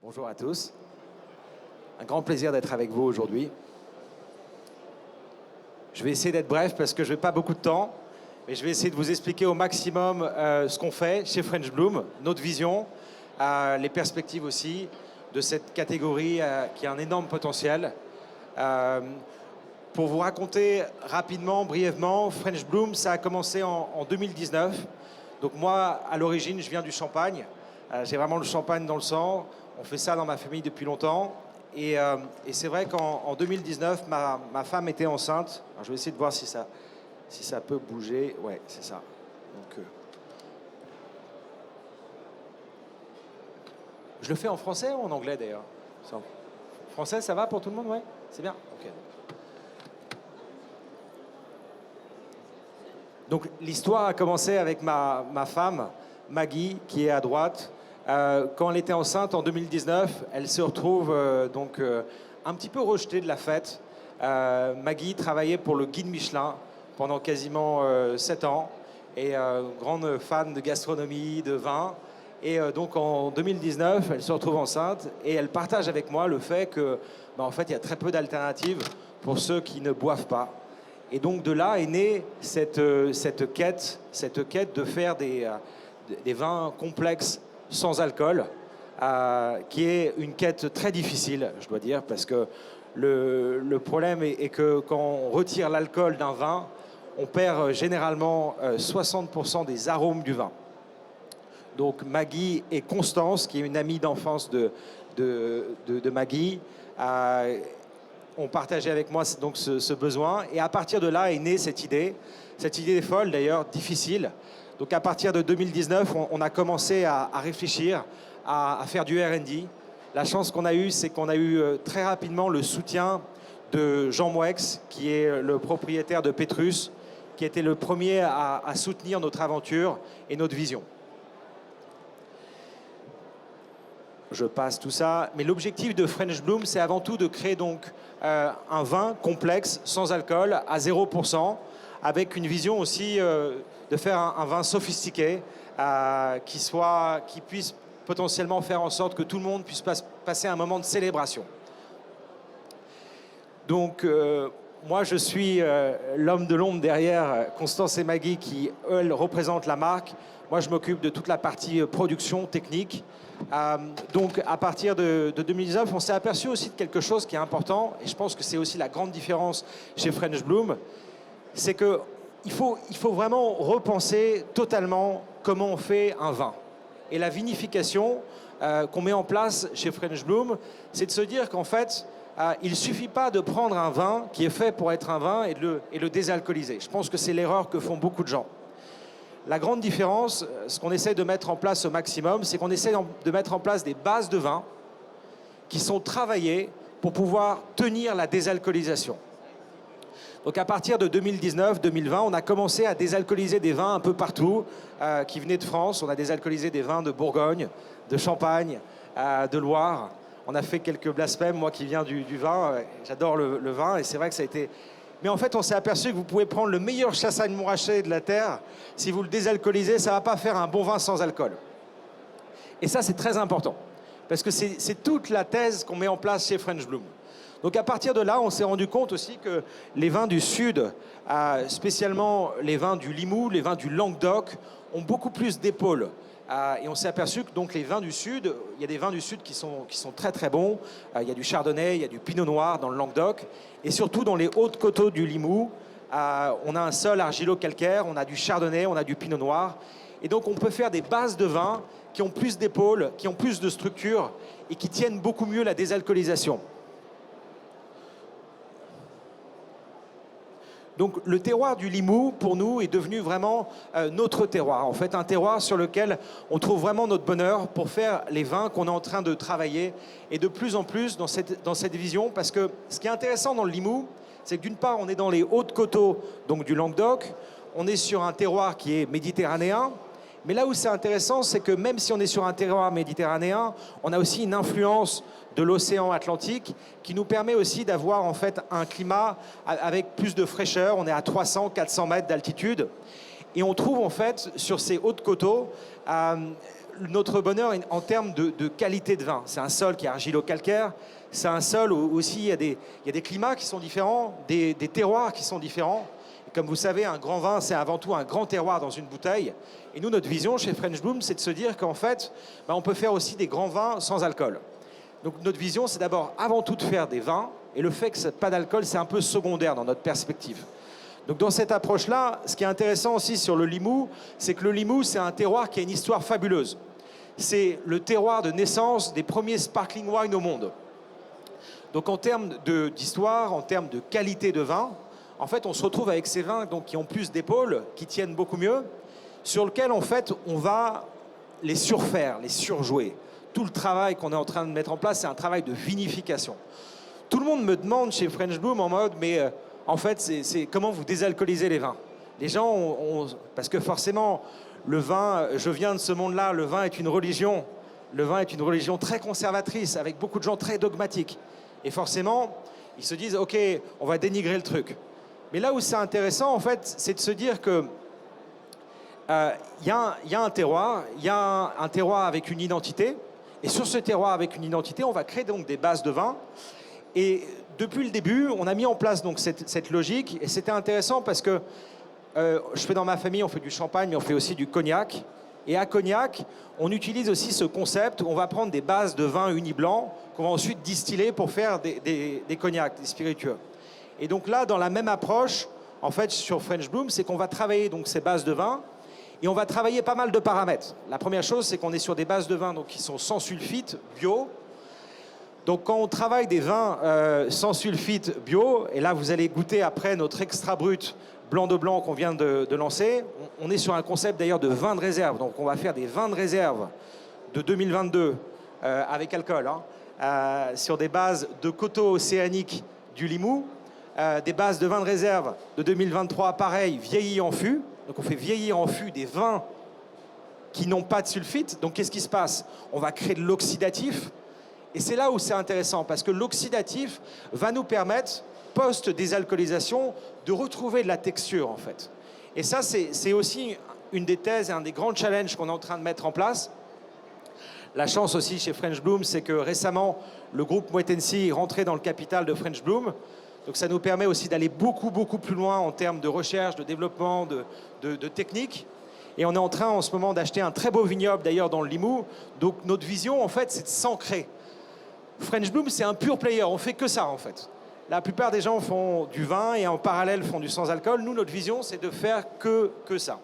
Bonjour à tous. Un grand plaisir d'être avec vous aujourd'hui. Je vais essayer d'être bref parce que je n'ai pas beaucoup de temps, mais je vais essayer de vous expliquer au maximum ce qu'on fait chez French Bloom, notre vision, les perspectives aussi de cette catégorie qui a un énorme potentiel. Pour vous raconter rapidement, brièvement, French Bloom, ça a commencé en 2019. Donc moi, à l'origine, je viens du Champagne. J'ai vraiment le champagne dans le sang. On fait ça dans ma famille depuis longtemps. Et c'est vrai qu'en 2019, ma femme était enceinte. Alors, je vais essayer de voir si ça peut bouger. Ouais, c'est ça. Donc, je le fais en français ou en anglais d'ailleurs? Français, ça va pour tout le monde? Ouais, c'est bien. Ok. Donc l'histoire a commencé avec ma femme, Maggie, qui est à droite. Quand elle était enceinte en 2019, elle se retrouve un petit peu rejetée de la fête. Maggie travaillait pour le guide Michelin pendant quasiment 7 ans et grande fan de gastronomie, de vin. Et donc en 2019, elle se retrouve enceinte et elle partage avec moi le fait que, en fait, il y a très peu d'alternatives pour ceux qui ne boivent pas. Et donc de là est née cette quête de faire des vins complexes sans alcool, qui est une quête très difficile, je dois dire, parce que le problème est que quand on retire l'alcool d'un vin, on perd généralement 60% des arômes du vin. Donc Maggie et Constance, qui est une amie d'enfance de Maggie, ont partagé avec moi donc ce besoin. Et à partir de là est née cette idée folle d'ailleurs, difficile. Donc à partir de 2019, on a commencé à réfléchir, à faire du R&D. La chance qu'on a eue, c'est qu'on a eu très rapidement le soutien de Jean Moex, qui est le propriétaire de Petrus, qui était le premier à soutenir notre aventure et notre vision. Je passe tout ça, mais l'objectif de French Bloom, c'est avant tout de créer donc un vin complexe, sans alcool, à 0%, avec une vision aussi de faire un vin sophistiqué, qui puisse potentiellement faire en sorte que tout le monde puisse passer un moment de célébration. Donc, moi, je suis l'homme de l'ombre derrière Constance et Maggie, qui, elles, représentent la marque. Moi, je m'occupe de toute la partie production technique. Donc, à partir de 2019, on s'est aperçu aussi de quelque chose qui est important, et je pense que c'est aussi la grande différence chez French Bloom, c'est qu'il faut vraiment repenser totalement comment on fait un vin. Et la vinification qu'on met en place chez French Bloom, c'est de se dire qu'en fait, il ne suffit pas de prendre un vin qui est fait pour être un vin et de le désalcooliser. Je pense que c'est l'erreur que font beaucoup de gens. La grande différence, ce qu'on essaie de mettre en place au maximum, c'est qu'on essaie de mettre en place des bases de vin qui sont travaillées pour pouvoir tenir la désalcoolisation. Donc à partir de 2019-2020, on a commencé à désalcooliser des vins un peu partout qui venaient de France. On a désalcoolisé des vins de Bourgogne, de Champagne, de Loire. On a fait quelques blasphèmes, moi qui viens du vin, j'adore le vin et c'est vrai que ça a été... Mais en fait, on s'est aperçu que vous pouvez prendre le meilleur chassagne montrachet de la terre, si vous le désalcoolisez, ça ne va pas faire un bon vin sans alcool. Et ça, c'est très important, parce que c'est toute la thèse qu'on met en place chez French Bloom. Donc à partir de là, on s'est rendu compte aussi que les vins du Sud, spécialement les vins du Limoux, les vins du Languedoc, ont beaucoup plus d'épaules. Et on s'est aperçu que donc les vins du Sud, il y a des vins du Sud qui sont très très bons. Il y a du Chardonnay, il y a du Pinot Noir dans le Languedoc. Et surtout dans les hautes coteaux du Limoux, on a un sol argilo-calcaire, on a du Chardonnay, on a du Pinot Noir. Et donc on peut faire des bases de vins qui ont plus d'épaules, qui ont plus de structure et qui tiennent beaucoup mieux la désalcoolisation. Donc le terroir du Limoux, pour nous, est devenu vraiment notre terroir. En fait, un terroir sur lequel on trouve vraiment notre bonheur pour faire les vins qu'on est en train de travailler. Et de plus en plus dans cette vision, parce que ce qui est intéressant dans le Limoux, c'est que d'une part, on est dans les hautes coteaux donc du Languedoc, on est sur un terroir qui est méditerranéen. Mais là où c'est intéressant, c'est que même si on est sur un terroir méditerranéen, on a aussi une influence de l'océan Atlantique qui nous permet aussi d'avoir en fait un climat avec plus de fraîcheur. On est à 300-400 mètres d'altitude et on trouve en fait sur ces hautes coteaux notre bonheur en termes de qualité de vin. C'est un sol qui est argilo-calcaire, c'est un sol où aussi il y a des climats qui sont différents, des terroirs qui sont différents. Et comme vous savez, un grand vin, c'est avant tout un grand terroir dans une bouteille. Et nous, notre vision chez French Bloom, c'est de se dire qu'en fait, on peut faire aussi des grands vins sans alcool. Donc notre vision, c'est d'abord, avant tout, de faire des vins. Et le fait que pas d'alcool, c'est un peu secondaire dans notre perspective. Donc dans cette approche-là, ce qui est intéressant aussi sur le Limoux, c'est que le Limoux, c'est un terroir qui a une histoire fabuleuse. C'est le terroir de naissance des premiers sparkling wine au monde. Donc en termes d'histoire, en termes de qualité de vin, en fait, on se retrouve avec ces vins donc, qui ont plus d'épaules, qui tiennent beaucoup mieux, sur lesquels, en fait, on va les surfaire, les surjouer. Tout le travail qu'on est en train de mettre en place, c'est un travail de vinification. Tout le monde me demande chez French Bloom en mode, mais en fait, c'est comment vous désalcoolisez les vins. Les gens parce que forcément, le vin, je viens de ce monde-là, le vin est une religion. Le vin est une religion très conservatrice, avec beaucoup de gens très dogmatiques. Et forcément, ils se disent, OK, on va dénigrer le truc. Mais là où c'est intéressant, en fait, c'est de se dire que y a un terroir, il y a un terroir avec une identité. Et sur ce terroir avec une identité, on va créer donc des bases de vin. Et depuis le début, on a mis en place donc cette logique. Et c'était intéressant parce que je fais dans ma famille, on fait du champagne, mais on fait aussi du cognac. Et à Cognac, on utilise aussi ce concept où on va prendre des bases de vin uni blanc qu'on va ensuite distiller pour faire des cognacs, des spiritueux. Et donc là, dans la même approche, en fait, sur French Bloom, c'est qu'on va travailler donc ces bases de vin et on va travailler pas mal de paramètres. La première chose, c'est qu'on est sur des bases de vin donc, qui sont sans sulfite, bio. Donc quand on travaille des vins sans sulfite bio, et là vous allez goûter après notre extra brut blanc de blanc qu'on vient de lancer, on est sur un concept d'ailleurs de vin de réserve. Donc on va faire des vins de réserve de 2022 avec alcool, sur des bases de coteaux océaniques du Limoux, des bases de vins de réserve de 2023, pareil, vieillis en fût. Donc on fait vieillir en fût des vins qui n'ont pas de sulfite. Donc qu'est-ce qui se passe? On va créer de l'oxydatif. Et c'est là où c'est intéressant, parce que l'oxydatif va nous permettre, post-désalcoolisation, de retrouver de la texture, en fait. Et ça, c'est aussi une des thèses et un des grands challenges qu'on est en train de mettre en place. La chance aussi chez French Bloom, c'est que récemment, le groupe Moët Hennessy est rentré dans le capital de French Bloom. Donc ça nous permet aussi d'aller beaucoup, beaucoup plus loin en termes de recherche, de développement, de technique. Et on est en train, en ce moment, d'acheter un très beau vignoble, d'ailleurs, dans le Limoux. Donc notre vision, en fait, c'est de s'ancrer. French Bloom, c'est un pur player. On fait que ça, en fait. La plupart des gens font du vin et en parallèle font du sans-alcool. Nous, notre vision, c'est de faire que ça.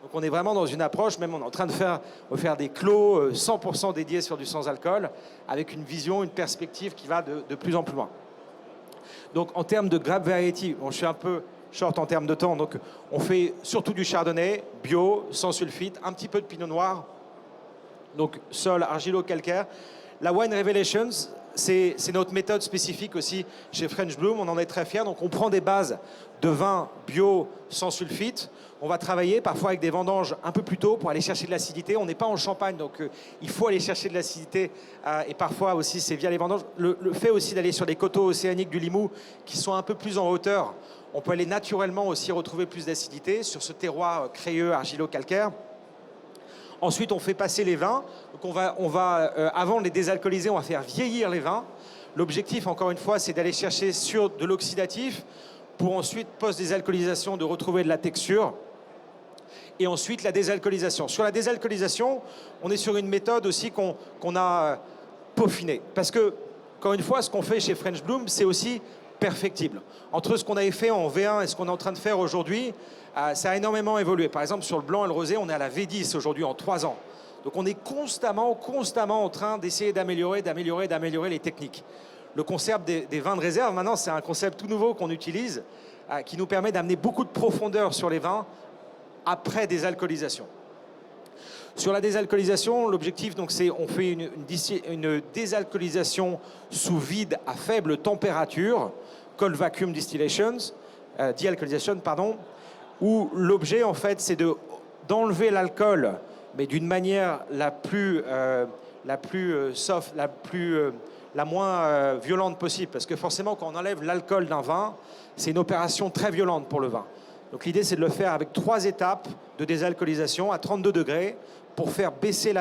Donc on est vraiment dans une approche, même on est en train de faire des clos 100% dédiés sur du sans-alcool, avec une vision, une perspective qui va de plus en plus loin. Donc en termes de grape variety, bon, je suis un peu short en termes de temps, donc on fait surtout du chardonnay, bio, sans sulfite, un petit peu de pinot noir, donc sol argilo-calcaire. La Wine Revelations, c'est notre méthode spécifique aussi chez French Bloom, on en est très fiers. Donc on prend des bases de vin bio sans sulfite. On va travailler parfois avec des vendanges un peu plus tôt pour aller chercher de l'acidité. On n'est pas en Champagne, donc il faut aller chercher de l'acidité. Et parfois aussi, c'est via les vendanges. Le fait aussi d'aller sur les coteaux océaniques du Limoux, qui sont un peu plus en hauteur, on peut aller naturellement aussi retrouver plus d'acidité sur ce terroir crayeux, argilo-calcaire. Ensuite, on fait passer les vins. Donc avant de les désalcooliser, on va faire vieillir les vins. L'objectif, encore une fois, c'est d'aller chercher sur de l'oxydatif pour ensuite, post-désalcoolisation, de retrouver de la texture. Et ensuite, la désalcoolisation. Sur la désalcoolisation, on est sur une méthode aussi qu'on a peaufinée. Parce que, encore une fois, ce qu'on fait chez French Bloom, c'est aussi perfectible. Entre ce qu'on avait fait en V1 et ce qu'on est en train de faire aujourd'hui, ça a énormément évolué. Par exemple, sur le blanc et le rosé, on est à la V10 aujourd'hui en 3 ans. Donc on est constamment en train d'essayer d'améliorer les techniques. Le concept des vins de réserve, maintenant, c'est un concept tout nouveau qu'on utilise, qui nous permet d'amener beaucoup de profondeur sur les vins après désalcoolisation. Sur la désalcoolisation, l'objectif, donc, c'est on fait une désalcoolisation sous vide à faible température, cold vacuum distillations, déalcoolisation, pardon, où l'objet, en fait, c'est d'enlever l'alcool, mais d'une manière la plus soft, la moins violente possible. Parce que forcément, quand on enlève l'alcool d'un vin, c'est une opération très violente pour le vin. Donc l'idée, c'est de le faire avec 3 étapes de désalcoolisation à 32 degrés pour faire baisser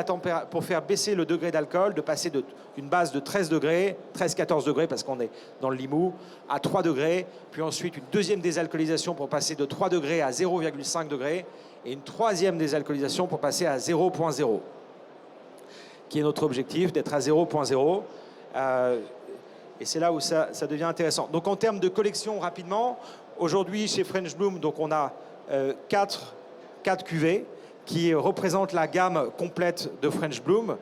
pour faire baisser le degré d'alcool, de passer d'une base de 13 degrés, 13-14 degrés parce qu'on est dans le Limoux, à 3 degrés, puis ensuite une deuxième désalcoolisation pour passer de 3 degrés à 0,5 degrés, et une troisième désalcoolisation pour passer à 0,0, qui est notre objectif, d'être à 0,0. Et c'est là où ça devient intéressant. Donc en termes de collection, rapidement, aujourd'hui chez French Bloom, donc on a 4 cuvées qui représentent la gamme complète de French Bloom.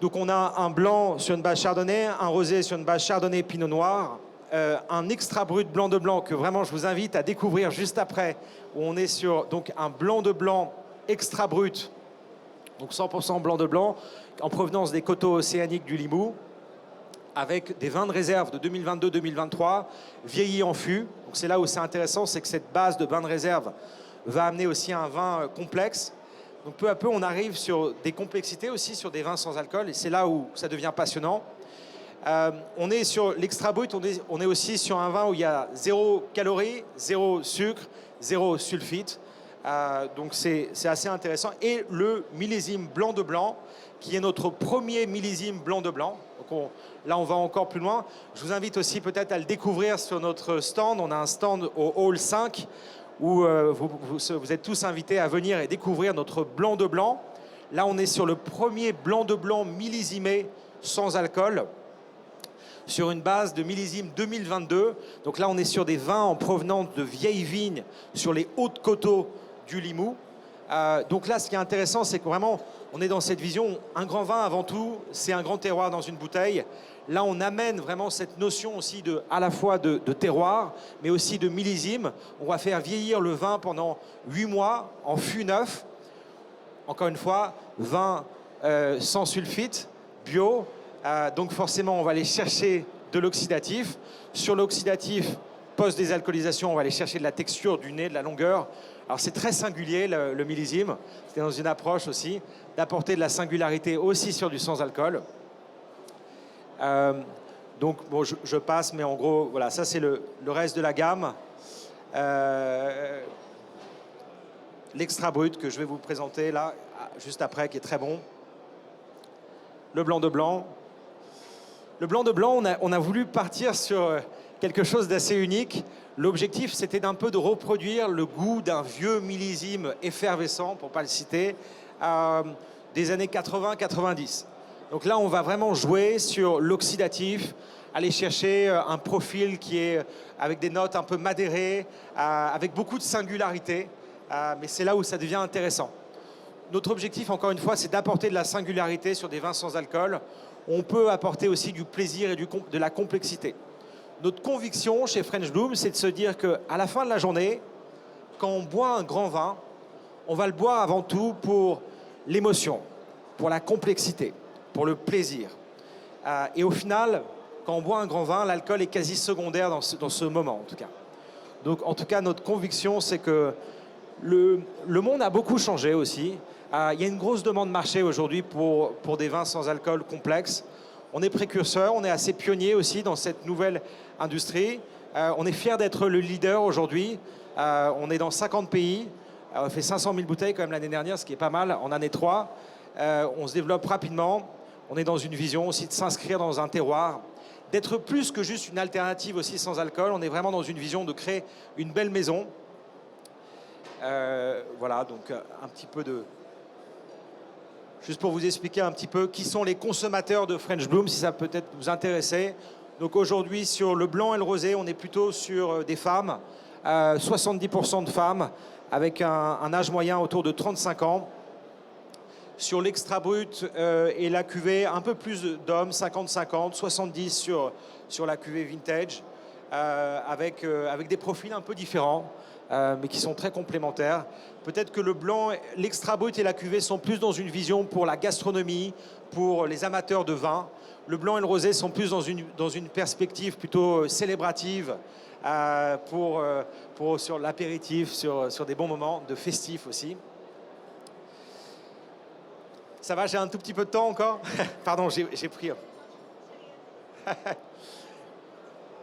Donc on a un blanc sur une base chardonnay, un rosé sur une base chardonnay pinot noir, un extra brut blanc de blanc que vraiment je vous invite à découvrir juste après, où on est sur donc un blanc de blanc extra brut, donc 100% blanc de blanc, en provenance des coteaux océaniques du Limoux, avec des vins de réserve de 2022-2023, vieillis en fût. Donc c'est là où c'est intéressant, c'est que cette base de vin de réserve va amener aussi un vin complexe. Donc peu à peu, on arrive sur des complexités aussi, sur des vins sans alcool, et c'est là où ça devient passionnant. On est sur l'extra brut, on est aussi sur un vin où il y a 0 calories, 0 sucre, 0 sulfite. Donc c'est assez intéressant. Et le millésime blanc de blanc, qui est notre premier millésime blanc de blanc. Donc là, on va encore plus loin. Je vous invite aussi peut-être à le découvrir sur notre stand. On a un stand au Hall 5 où vous êtes tous invités à venir et découvrir notre blanc de blanc. Là, on est sur le premier blanc de blanc millésimé sans alcool, sur une base de millésime 2022. Donc là, on est sur des vins en provenance de vieilles vignes sur les hauts coteaux du Limoux. Donc là, ce qui est intéressant, c'est que vraiment, on est dans cette vision, un grand vin avant tout, c'est un grand terroir dans une bouteille. Là, on amène vraiment cette notion aussi à la fois de terroir, mais aussi de millésime. On va faire vieillir le vin pendant 8 mois en fût neuf. Encore une fois, vin sans sulfite, bio. Donc forcément, on va aller chercher de l'oxydatif. Sur l'oxydatif, post-désalcoolisation, on va aller chercher de la texture du nez, de la longueur. Alors c'est très singulier le millésime. C'était dans une approche aussi d'apporter de la singularité aussi sur du sans-alcool. Donc bon, je passe, mais en gros, voilà, ça c'est le reste de la gamme. L'extra brut que je vais vous présenter là, juste après, qui est très bon. Le blanc de blanc. Le blanc de blanc, on a voulu partir sur quelque chose d'assez unique. L'objectif, c'était d'un peu de reproduire le goût d'un vieux millésime effervescent, pour ne pas le citer, des années 80-90. Donc là, on va vraiment jouer sur l'oxydatif, aller chercher un profil qui est avec des notes un peu madérées, avec beaucoup de singularité, mais c'est là où ça devient intéressant. Notre objectif, encore une fois, c'est d'apporter de la singularité sur des vins sans alcool. On peut apporter aussi du plaisir et de la complexité. Notre conviction chez French Bloom, c'est de se dire qu'à la fin de la journée, quand on boit un grand vin, on va le boire avant tout pour l'émotion, pour la complexité, pour le plaisir. Et au final, quand on boit un grand vin, l'alcool est quasi secondaire dans ce moment, en tout cas. Donc, en tout cas, notre conviction, c'est que le monde a beaucoup changé aussi. Il y a une grosse demande marché aujourd'hui pour des vins sans alcool complexes. On est précurseur, on est assez pionnier aussi dans cette nouvelle industrie. On est fiers d'être le leader aujourd'hui. On est dans 50 pays. On a fait 500 000 bouteilles quand même l'année dernière, ce qui est pas mal en année 3. On se développe rapidement. On est dans une vision aussi de s'inscrire dans un terroir, d'être plus que juste une alternative aussi sans alcool. On est vraiment dans une vision de créer une belle maison. Voilà, donc un petit peu de... Juste pour vous expliquer un petit peu qui sont les consommateurs de French Bloom, si ça peut peut-être vous intéresser. Donc aujourd'hui, sur le blanc et le rosé, on est plutôt sur des femmes, 70% de femmes, avec un âge moyen autour de 35 ans. Sur l'extra brut et la cuvée, un peu plus d'hommes, 50-50, 70 sur la cuvée vintage, avec des profils un peu différents, mais qui sont très complémentaires. Peut-être que le blanc, l'extra brut et la cuvée sont plus dans une vision pour la gastronomie, pour les amateurs de vin. Le blanc et le rosé sont plus dans une perspective plutôt célébrative, sur l'apéritif, sur des bons moments, de festifs aussi. Ça va, j'ai un tout petit peu de temps encore. Pardon, j'ai pris.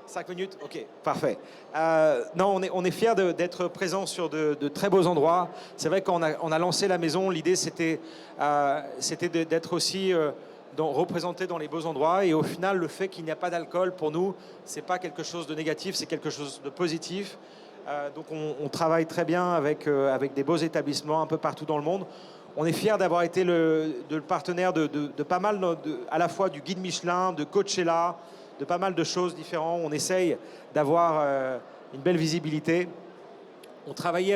5 minutes, ok, parfait. Non, on est fiers d'être présents sur de très beaux endroits. C'est vrai qu'on on a lancé la maison, l'idée c'était d'être aussi représenté dans les beaux endroits. Et au final, le fait qu'il n'y a pas d'alcool, pour nous, c'est pas quelque chose de négatif, c'est quelque chose de positif. Donc on travaille très bien avec des beaux établissements un peu partout dans le monde. On est fiers d'avoir été le partenaire de pas mal, à la fois du guide Michelin, de Coachella, de pas mal de choses différentes. On essaye d'avoir une belle visibilité. On travaille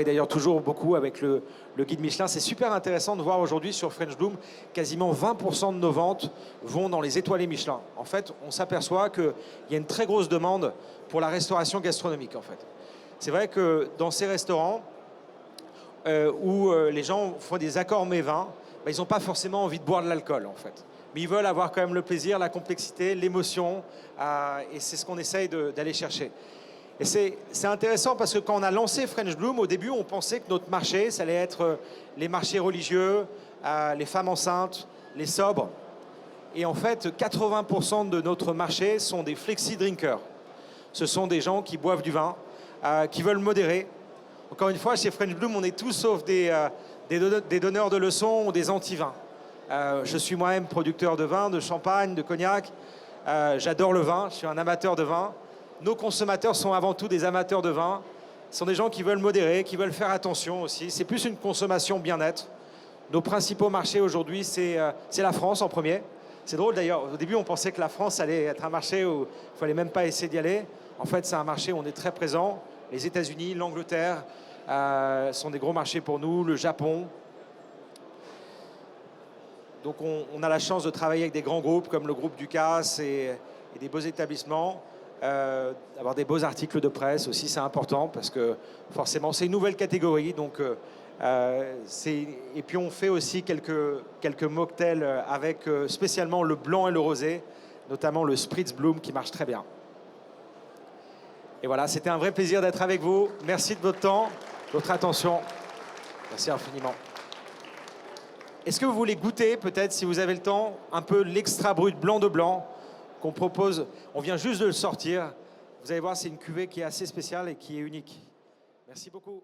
d'ailleurs toujours beaucoup avec le guide Michelin. C'est super intéressant de voir aujourd'hui sur French Bloom, quasiment 20% de nos ventes vont dans les étoilés Michelin. En fait, on s'aperçoit qu'il y a une très grosse demande pour la restauration gastronomique. En fait, c'est vrai que dans ces restaurants où les gens font des accords mets-vins, ils n'ont pas forcément envie de boire de l'alcool, en fait. Mais ils veulent avoir quand même le plaisir, la complexité, l'émotion, et c'est ce qu'on essaye d'aller chercher. Et c'est intéressant parce que quand on a lancé French Bloom, au début, on pensait que notre marché, ça allait être les marchés religieux, les femmes enceintes, les sobres. Et en fait, 80% de notre marché sont des flexi-drinkers. Ce sont des gens qui boivent du vin, qui veulent modérer. Encore une fois, chez French Bloom, on est tous sauf des donneurs de leçons ou des anti-vins. Je suis moi-même producteur de vin, de champagne, de cognac. J'adore le vin, je suis un amateur de vin. Nos consommateurs sont avant tout des amateurs de vin. Ce sont des gens qui veulent modérer, qui veulent faire attention aussi. C'est plus une consommation bien-être. Nos principaux marchés aujourd'hui, c'est la France en premier. C'est drôle d'ailleurs, au début on pensait que la France allait être un marché où il ne fallait même pas essayer d'y aller. En fait, c'est un marché où on est très présent. Les États-Unis, l'Angleterre sont des gros marchés pour nous, le Japon. Donc on a la chance de travailler avec des grands groupes comme le groupe Ducasse et des beaux établissements. Avoir des beaux articles de presse aussi, c'est important parce que forcément c'est une nouvelle catégorie. Donc, et puis on fait aussi quelques mocktails avec spécialement le blanc et le rosé, notamment le Spritz Bloom qui marche très bien. Et voilà, c'était un vrai plaisir d'être avec vous. Merci de votre temps, de votre attention. Merci infiniment. Est-ce que vous voulez goûter, peut-être, si vous avez le temps, un peu l'extra brut blanc de blanc qu'on propose? On vient juste de le sortir. Vous allez voir, c'est une cuvée qui est assez spéciale et qui est unique. Merci beaucoup.